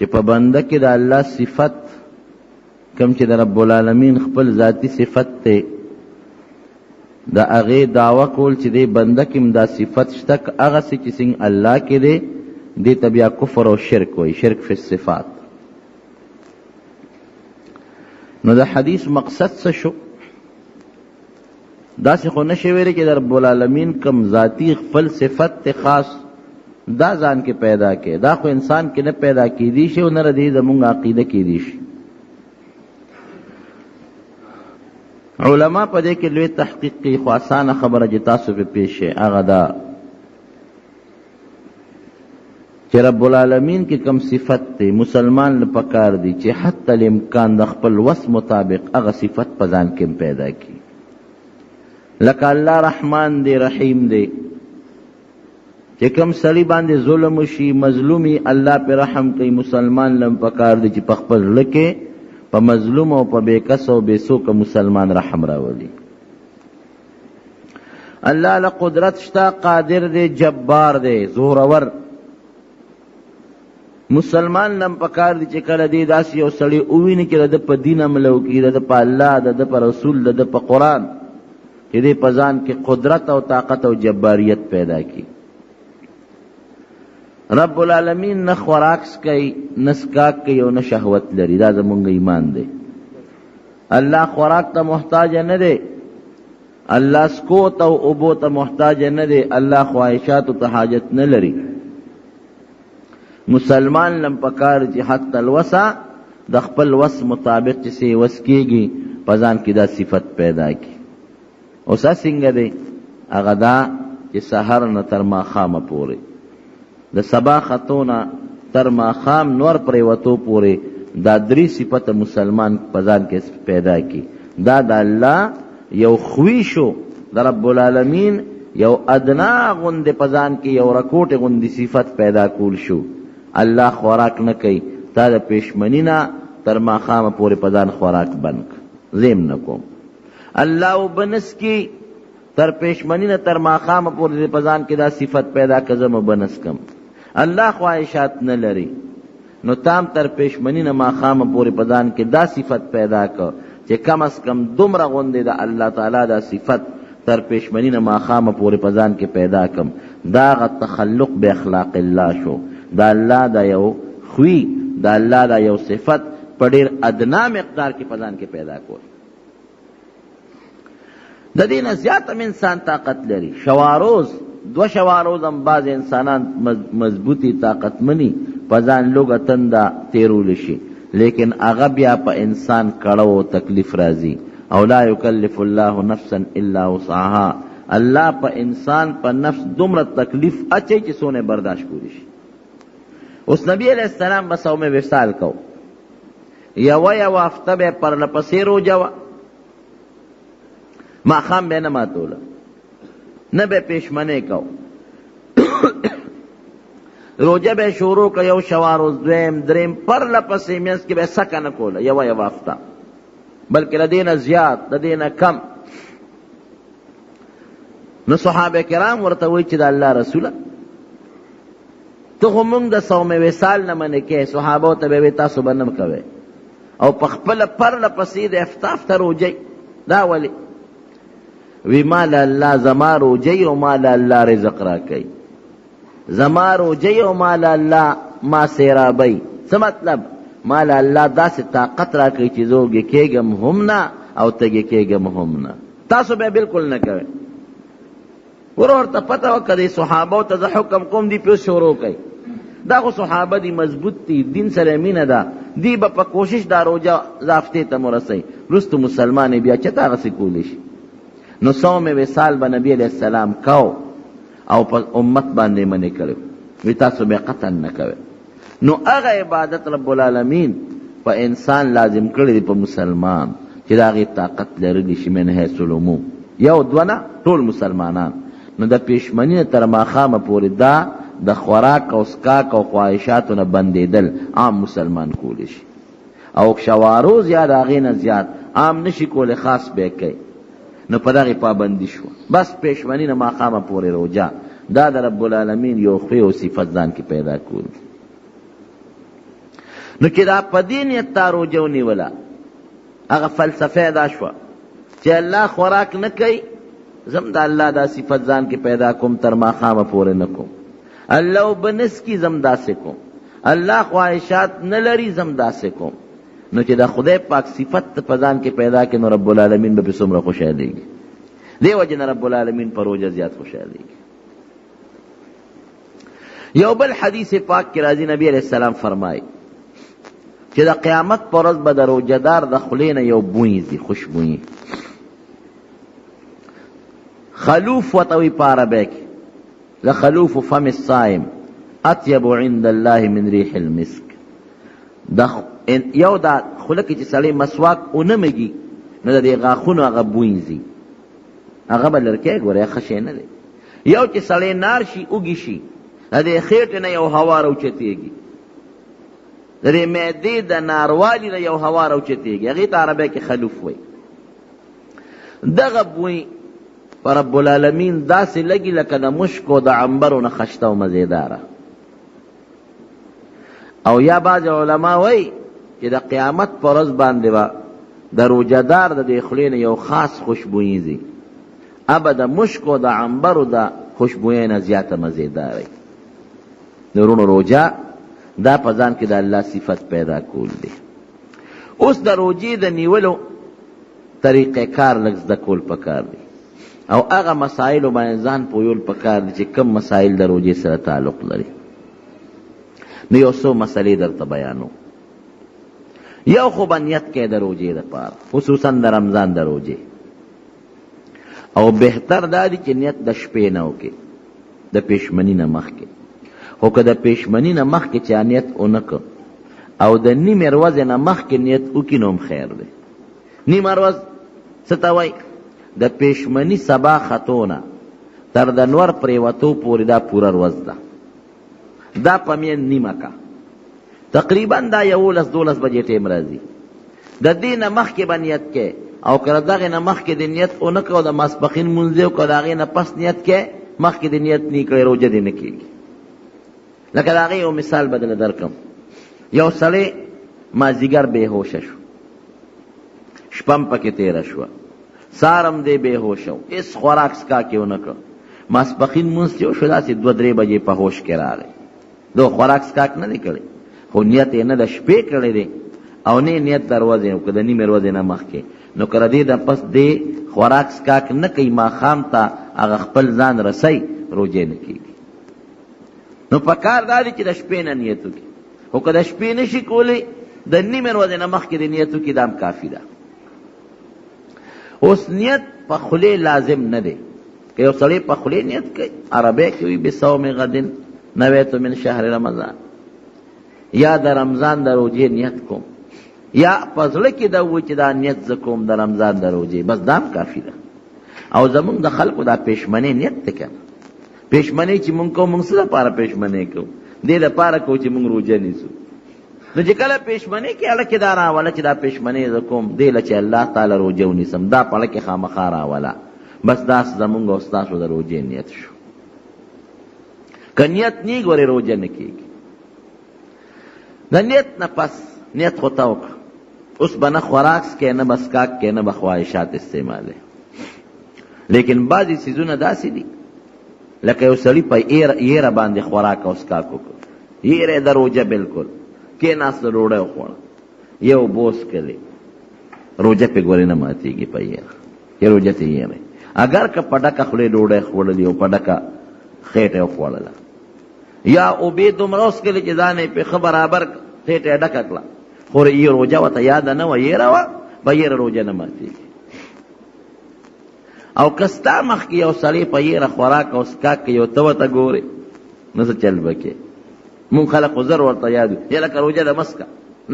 چې په بنده کې د الله صفت کم چې د رب العالمین خپل ذاتی صفت ته د هغې دعوه کول چې دی بنده کې دا صفت شته هغسې چې څنګه الله کې دی دې ته بیا کفر او شرک وایي، شرک فی الصفات. نو د حدیث مقصد څه شو؟ داسې خو نشي ویلی چې د رب العالمین کم ذاتی خپل صفت ته خاص دا ځان کې پیدا کې، دا خو انسان کې نه پیدا کیدی شي او نه ردی زمونږ عقیده کیدی شي. علما په دې کې لوی تحقیق کوي، خو اسانه خبره چې تاسو په پیښ شي هغه دا چې رب العالمین کې کم صفت دی مسلمان له پکار دی چې حتی الامکان د خپل وس مطابق هغه صفت په ځان کې پیدا کی. لکه الله رحمان دی رحیم دی، چې کم سړي باندې ظلم شي مظلومی الله په رحم کوي، مسلمان لم پکار دی چې په خپل زړه کې په مظلوم او په بے کس او بے سوکه مسلمان رحم راولي. الله له قدرت شته، قادر دی، جبار دی، زورور. مسلمان لم پکار دی چې کله دی داسې یو سړی وویني چې د په دین عمل وکړي، د په الله، د په رسول، د په قرآن، چې دی په ځان کې قدرت او طاقت او جباریت پیدا کی. رب العالمین نه خوراک کوي، نه سکاک کوي او نه شهوت لري، دا زمونږ ایمان دی. الله خوراک ته محتاج نه دی، الله سکوت او اوبو ته محتاج نه دی، الله خواهشاتو ته حاجت نه لري. مسلمان لم پکار چې حتی الوسع د خپل وس مطابق چې سی وس کیږي په ځان کې دا صفت پیدا کی. اوس څنګه دی؟ هغه دا چې سحر نه تر ماښامه پورې، د سبا خطونه تر ماښام نور پرېوتو پورې دا درې صفته مسلمان په ځان کې پیدا کی. دا د الله یو خوی شو، د رب العالمین یو ادنا غوندې په ځان کې یو رکوټې غوندې صفت پیدا کول شو. الله خوراک نه کوي، تا د پېشمني نه تر ماښامه پورې په ځان خوراک بند کړه، زیم نه کوم. الله وبنس کی تر پېشمني نه تر ماښامه پورې په ځان کې دا صفت پیدا کړه زه بنس کم. الله خواهشات نه لري، نو تام تر پېشمني نه ماښامه پورې په ځان کې دا صفت پیدا کړه چې کم از کم دومره غوندې د الله تعالی دا صفت تر پېشمني نه ماښامه پورې په ځان کې پیدا کم. دا هغه تخلق به اخلاق الله شو. دا الله دا یو خوی، دا الله دا یو صفت په ډېر ادنا مقدار کې په ځان کې پیدا کول. د دې نه زیات هم انسان طاقت لري. شواروز، دو شواروز هم بعض انسانان مضبوطی طاقتمنی په ځان لوږه تنده تیرولی شي، لیکن هغه بیا په انسان کړه او تکلیف راځي. او لا یکلف الله نفسا الا وسعها. الله په انسان په نفس دومره تکلیف اچي چې څونه برداشت کولی شي. اوس نبی علیہ السلام به صوم وصال کو، یو هفته به پرلپسې روژه وه، ماښام به نه ماتوله، نه به پېشمنۍ کو. روژه به شروع که یو شواروز، دویم، دریم، پرلپسې منځ کې به سکه نه کوله، یو هفته، بلکې د دې نه زیات، د دې نه کم. نو صحابه کرام ورته وایي چې د الله رسوله ته خو مونږ د صوم وصال نه منې کې، صحابو ته به وایي تاسو به نه کوئ، او په خپله پرلپسې د افتاف ته روژئ. دا ولې؟ وی ما له الله زما روژئ او ما له الله رزق را کوي، زما روژئ او ما له الله ما سیرابئ. څه مطلب؟ ما له الله داسې طاقت را کوي چې زه وږې کېږم هم نه او تږې کېږم هم نه. تاسو به بالکل نه کوئ. ورته پته وه که د صحابو ته زه حکم کوم دی پیوس شروع کوي. دا خو صحابه دی، مضبوط دی، دین سره مینه ده، دی به په کوشش دا روژه ضابطې ته مرسئ. وروستو مسلمان بیا چېرته هغسې کولی شي؟ نو صوم وصال به نبی علیہ السلام کو او په امت باندې منې کړی، وی تاسو به قطعا نه کوئ. نو هغه عبادت رب العالمین په انسان لازم کړی دی، په مسلمان چې د هغې طاقت لرلی شي من حیث العموم. یو دوه نه، ټول مسلمانان. نو د پېشمني نه تر ماښامه پورې دا د خوراک او سکاک او خواهشاتو نه بندېدل عام مسلمان کولی شي، او شواروز یا د هغې نه زیات عام نشي کولی، خاص به کوي. نو په دغې پابندي شوه. بس پېشمني نه ماښامه پورې روژه، دا د رب العالمین یو خوی او صفت ځان کې پیدا کول. نو چې دا په دې نیت تا روژه ونیوله هغه فلسفه دا شوه چې الله خوراک نه کوي زم دا الله دا صفت ځان کې پیدا کوم تر ماښامه پورې نه کوم الله اوبه نسکي زم داسې کوم الله خواهشات نه لري زم داسې کوم نو چې دا خدای پاک صفت په ځان کې پیدا کړي نو رب العالمین به پې څومره خوشحالېږي دې وجې نه رب العالمین په روژه زیات خوشحالېږي یو بل حدیث پاک کې راځي نبی علیہ السلام فرمایي چې د قیامت پر ورځ به د روژهدار د خولې نه یو بوی ځي خوشبویي خلوف ورته وایي په عربی کې لخلوف فم الصائم اطیب عند الله من ریح المسک یو دا خوله کې چې سړی مسواک ونه مږي نو د دې غاښونو هغه بوی ځي هغه به لرکې ګوره ښه شی نه دی یو چې سړی نار شي اوږي شي د دې خېټې نه یو هوا راوچتېږي د دې معدې د ناروالي نه یو هوا راوچتېږي هغې ته عربی کې خلوف وایي دغه بوی په رب العالمین داسې لګي لکه د مشکو د عنبرو نه خشته او مزېداره او یا بعض علما وایي چې د قیامت په ورځ باندې به د روژهدار د دې خولې نه یو خاص خوشبویي ځي ابه د مشکو د عنبرو د خوشبویۍ نه زیاته مزېداره د ورونو روژه دا په ځان کې د الله صفت پیدا کول دی اوس د روژې د نیولو طریقې کار لږ زده کول پکار دی او هغه مسایلو باندې ځان پویول پکار دي چې کم مسایل د روژې سره تعلق لري نو یو څو مسلې درته بیانو یو خو به نیت کې د روژې دپاره خصوصا د رمضان د روژې او بهتر دا دی چې نیت د شپې نه وکړي د پېشمني نه مخکې خو که د پېشمني نه مخکې چا نیت ونه کړ او د نیمې ورځې نه مخکې نیت وکړي نو هم خیر دی نیمه ورځ څه ته وایي د پېشمني سبا خطونه تر د نور پرېوتو پورې دا پوره ورځ ده دا په مین نیمه کا تقریبا دا 11-12 بجې ټیم راځي د دې نه مخکې به نیت کې او که د دغې نه مخکې د نیت ونه کړه او د ماسپښین لمونځ دی او که د هغې نه پس نیت کې مخکې د نیت نه کړی روژه دې نه کېږي لکه د هغې یو مثال به درله درکړم یو سړی مازدیګر بېهوشه شو شپه م پکې تېره شوه سارم دی بېهوشه و هېڅ خوراک څښاک یې ونه کړ ماسپښین لمونځ چې وشو داسې 2-3 بجې په هوش کې راغی دو خوراک څښاک نه دی کړی خو نیت یې نه د شپې کړی دی او نه نیت د ورځې او که د نیمې ورځې نه مخکې نو که د دې د پس دی خوراک څښاک نه کوي ماښام ته هغه خپل ځان رسی روژې نه کېږي نو په کار دا دی چې د شپې نه نیت وکړي خو که د شپې نه شي کولی د نیمې ورځې نه مخکې د نیت وکړي دا هم کافي ده اوس نیت په خولې لازم نه دی که یو سړی په خولې نیت کوي عربی کې وي بصوم غد نویت من شهر رمضان یا د رمضان د روژې نیت کوم یا په زړه کې دا وایي چې دا نیت زه کوم د رمضان د روژې بس دا هم کافي ده او زمونږ د خلکو دا پېشمنۍ نیت دی که نه پېشمنۍ چې مونږ کوو مونږ څه دپاره پېشمنۍ کوو دې دپاره کوو چې مونږ روژه نیسو نو چې کله پېشمنۍ کې هلکې دا راوله چې دا پېشمنۍ زه کوم دې له چې الله تعالی روژه ونیسم دا په هلکې خامخا راوله بس دا زمونږ او ستاسو د روژې نیت شو که نیت نه ګورې روژه نه کېږي د نیت نه پس نیت خو ته وکړه اوس به نه خوراک څکې نه به څښاک کې نه به خواهشات استعمالوې لیکن بعضې څیزونه داسې دي لکه یو سړي په ایره باندې خوراک او څښاک وکړ ایره د روژه بلکل کېناسته ډوډۍ وخوړه یو بوس کلی روژه پې ګورې نه ماتېږي په ایره یې روژه ته ایره اگر که په ډکه خولې ډوډۍ خوړلي او په ډکه خېټه وخوړله یا اوبې دومره وڅښلې چې ځان یې پې ښه برابر خېټه یې ډکه کړه خو یې روژه ورته یاده نه وه ایره وه به ایره روژه نه ماتېږي او که ستا مخکې یو سړی په ایره خوراک او څښاک کې یو ته ورته ګورې نو څه چل به کې مونږ خلک خو زر ورته یاد وي یا لکه روژه ده مسکه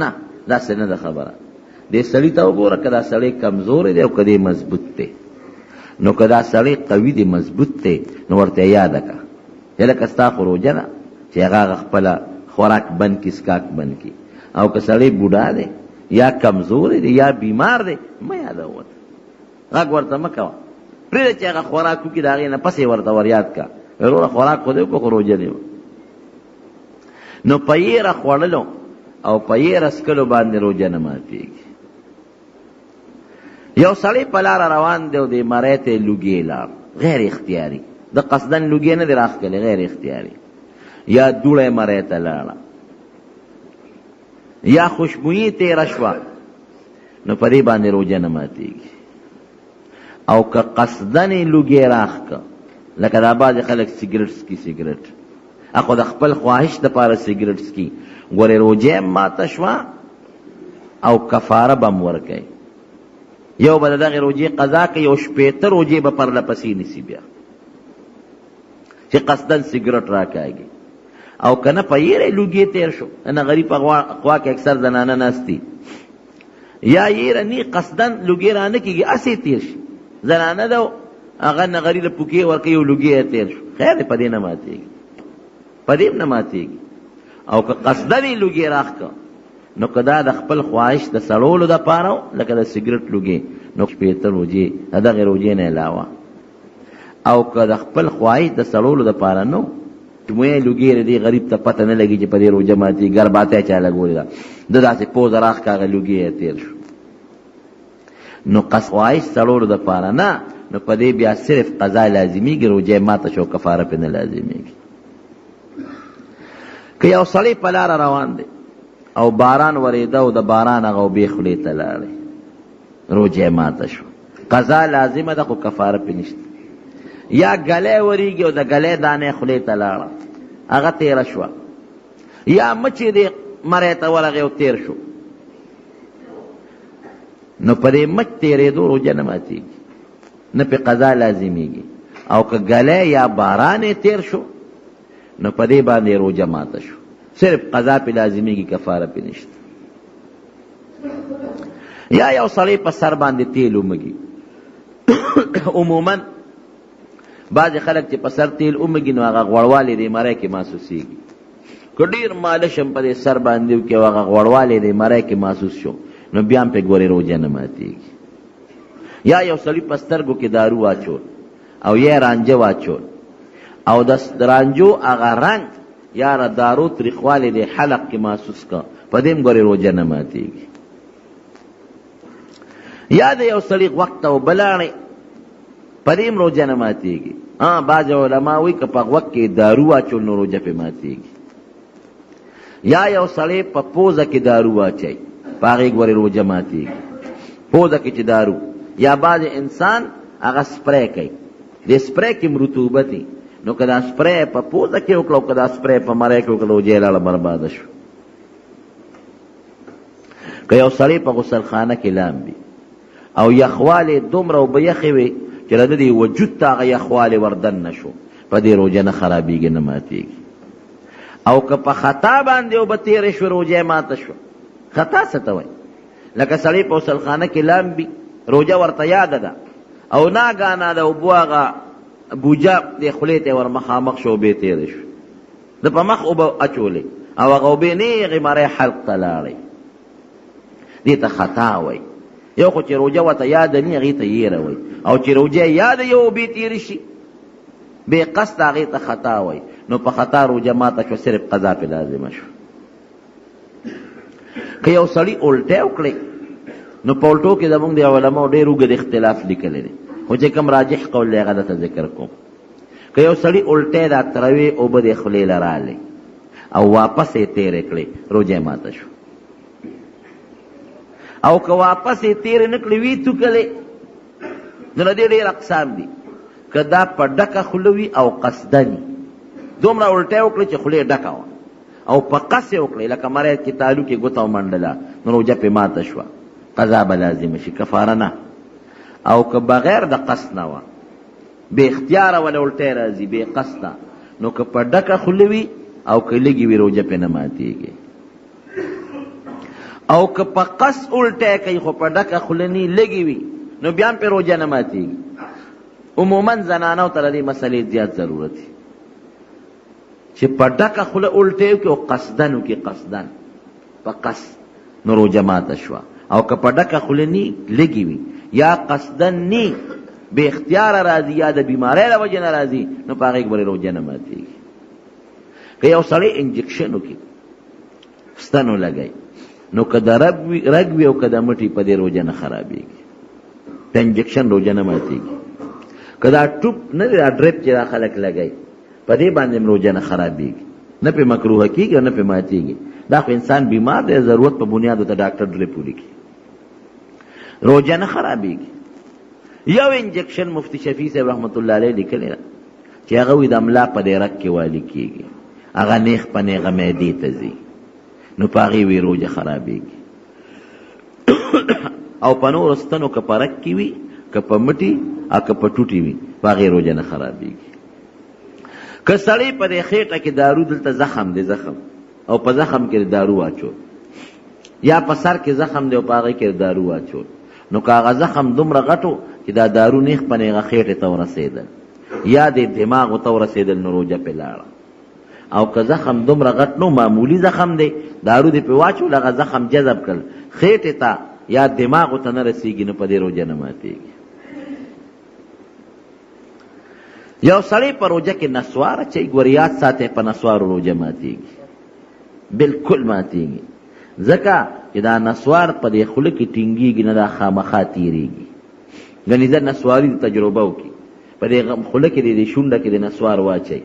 نه داسې نه ده خبره دې سړي ته وګوره که دا سړی کمزوری دی او که دی مضبوط دی نو که دا سړی قوي دی مضبوط دی نو ورته یاده که یا لکه ستا خو روژه ده چې هغه خپله خوراک بند کړي څښاک بند کړي او که سړی بوډا دی یا کمزوری دی یا بیمار دی مه یادوه غږ ورته مه کوه پرېږده چې هغه خوراک وکړي د هغې نه پس یې ورته وریاد که وروره خوراک خو دی وکړه خو روژه دی نو په یېره خوړلو او په یې رسکلو باندې روژه نه ماتېږي. یو سړی په لاره روان دی او د مرۍ ته لوګي لاړ، غیر اختیاري، د قصدن لوګي نه دی راښکلی، غیر اختیاري. یا دوړی مرۍ ته لاړه، یا خوشبویي تېره شوه، نو په دې باندې روژه نه ماتېږي. او که قصدن یې لوګي راښکه، لکه دا بعضې خلک سګرټ څکي، سګرټ اخو د خپل خواهش دپاره سګرټ څکي، ګورې روژه هم ماته شوه او کفاره به هم ورکوي. یو به د دغې روژې قضا کوي، یو 80 روژې به پرله پسې نیسي بیا چې قصدن سګرټ راکاږي. او که نه په یېره لوګي تېر شو، نه غریب په خوا کې اکثر زنانه ناستي، یا یېره نی قصدن لوګي رانه کېږي، هسې تېر شي، زنانه ده هغه نغري له پوکې ورکوي او لوګي یې تېر شو، خیر دی په دې نه ماتېږي، په دې نه ماتېږي. او که قصدن یې لوګي راښکه، نو که دا د خپل خواهش د سړولو دپاره لکه د سګرټ لوګي، نو 80 روژې د دغې روژې نه علاوه. او که د خپل خواهش د سړولو دپاره نو مویې لوګي دی، غریب ته پته نه لګي چې په دې روژه ماتېږي، ګرباتی چا لګولې ده، ده داسې پوزه راښکه، هغه لوګي یې تېر شو. نو خواهش سړولو دپاره نه، نو په دې بیا صرف قضا لازمیږي، روژه ماته شو، کفاره پې نه لازمیږي. که یو سړی په لاره روان دی او باران ورېده او د باران هغه اوبې خولې ته لاړې، روژه ماته شو، قضا لازمه ده خو کفاره پې نشته. یا ګلی وریږي او د ګلی دانې خولې ته لاړه، هغه تېره شوه. یا مچې دې مرۍ ته ورغې او تېر شو، نو په دې مچ تېرېدو روژه نه ماتېږي، نه پې قضا لازمیږي. او که ګلی یا باران یې تېر شو، نو په دې باندې روژه ماته شو، صرف قضا پې لازمیږي، کفاره پې نشته. یا یو سړی په سر باندې تیل ومږي، عموماً بعضې خلک چې په سر تیل ومږي، نو هغه غوړوالی دې مرۍ کې محسوسېږي. که ډېر مالش هم په دې سر باندې وکړي او هغه غوړوالی دې مرۍ کې محسوس شو، نو بیا هم پې ګورې روژه نه ماتېږي. یا یو سړي په سترګو کې دارو واچول او یا رانجه واچول، او د رانجو هغه رنګ یا دارو تریخوالی دې حلق کې محسوس که، په دې هم ګورې روژه نه ماتېږي. یا د یو سړي غوږ ته اوبه لاړې، په دې هم روژه نه ماتېږي. بعض علما وایي که په غوږ کې دارو واچول، نو روژه پې ماتېږي. یا یو سړی په پوزه کې دارو واچوي، په هغې ګورې روژه ماتېږي، پوزه کې چې دارو. یا بعض انسان هغه سپری کوي، د سپری کې هم رطوبت وي، نو که دا سپری په پوزه کې وکړه او که دا سپری په مرۍ کې وکړه، روژه یې لاړه برباده شو. که یو سړی په غسلخانه کې لامبي او یخوالی دومره اوبه یخې وي چې د دې وجود ته هغه یخوالی وردن نه شو، په دې روژه نه خرابېږي، نه ماتېږي. او که په خطا باندې اوبه تېرې شوې، روژه ماته شوه. خطا څه ته وایي؟ لکه سړی په غسلخانه کې لامبي، روژه ورته یاده ده، او ناګاهانه د اوبو هغه بوجه دې خولې ته ور مخامخ شو، اوبې تېرې شوې، د په مخ اوبه اچولې او هغه اوبې نیغې مرۍ حلق ته لاړې، دې ته خطا وایي. یو خو چې روژه ورته یاده نی، هغې ته یېره وایي، او چې روژه یاده یو اوبې تېرې شي بې قصد، هغې ته خطا وایي. نو په خطا روژه ماته شو، صرف قضا پې لازمه شو. که یو سړي الټی وکړې، نو په الټو کې زموږ د علماو ډېر اوږد اختلاف لیکلی دی، خو چې کوم راجح قول دی هغه درته ذکر کوم. که یو سړي الټی دا تروې اوبه د خولې له راغلې او واپس یې تېرې کړې، روژه ماته شو. او که واپس یې تېرې نه کړې، وي توکلې، نو د دې ډېر اقسام دي. که دا په ډکه خوله وي او قصدن وي، دومره الټی وکړې چې خولې ډکه وه، او په قص یې وکړې، لکه مرۍ کې تالو کې ګوته ومنډله، نو روژه پې ماته شوه، قضا به لازمه شي، کفاره نه. او که بغیر د قصد نه وه، بې اختیاره وله الټی راځي، بې قصده، نو که په ډکه خوله وي او که لږې وي، روژه پې نه ماتېږي. او که په قصد الټی کوي خو په ډکه خوله نی، لږې وي، نو بیا هم پې روژه نه ماتېږي. عموماً زنانو ته د دې مسلې زیات ضرورت دی چې په ډکه خوله الټی وکړي او قصدن وکړي، قصدن په قصد، نو روژه ماته شوه. او که په ډکه خوله نی، لږې وي، یا قصدن نی، بې اختیاره راځي، یا د بیمارۍ له وجې نه راځي، نو په هغې کې به روژه نه ماتېږي. که یو سړی انجکشن وکړي، ستنو لګئ نو که د رګ وي او که د مټي په دې روژه نه خرابېږي. د انجکشن روژه نه ماتېږي. که دا ټوپ نه دی دا ډریپ چې دا خلک لګئ په دې باندې هم روژه نه خرابېږي، نه پې مکروه کېږي او نه پې ماتېږي. دا خو انسان بیمار دی، ضرورت په بنیاد ورته ډاکټر ډریپ ولیکي، روژه نه خرابېږي. یو انجکشن مفتی شفیع صاحب رحمت الله علیه لیکلی ده چې هغه وایي د ملا په دې رګ کې والي کېږي، هغه نیغ په نیغه معدې ته ځي، نو په هغې وی روژه خرابېږي. او په نورو ستنو که په رګ کې وي که په مټي او که په ټوټي وي په هغې روژه نه خرابېږي. که سړی په دې خېټه کې دارو دلته زخم دی زخم او په زخم کې دارو واچول، یا په سر کې زخم دی او په هغې کې دارو واچول، نو که هغه زخم دومره غټو چې دا دارو نیغ په نیغه خېټې ته ورسېدل یا د دماغو ته ورسېدل نو روژه پې لاړه. او که زخم دومره غټ نو معمولی زخم دی دارو دې پې واچول هغه زخم جذب کړل خېټې ته یا دماغو ته نه رسېږي نو په دې روژه نه ماتېږي. یو سړی په روژه کې نسوار اچوي، ګور یاد ساتئ په نسوارو روژه ماتېږي، بلکل ماتېږي، ځکه چې دا نسوار په دې خوله کې ټینګېږي نه دا خامخا تېرېږي. ګنې زه نسواري تجربه وکړي په دې خوله کې د شونډه کې د نسوار واچوي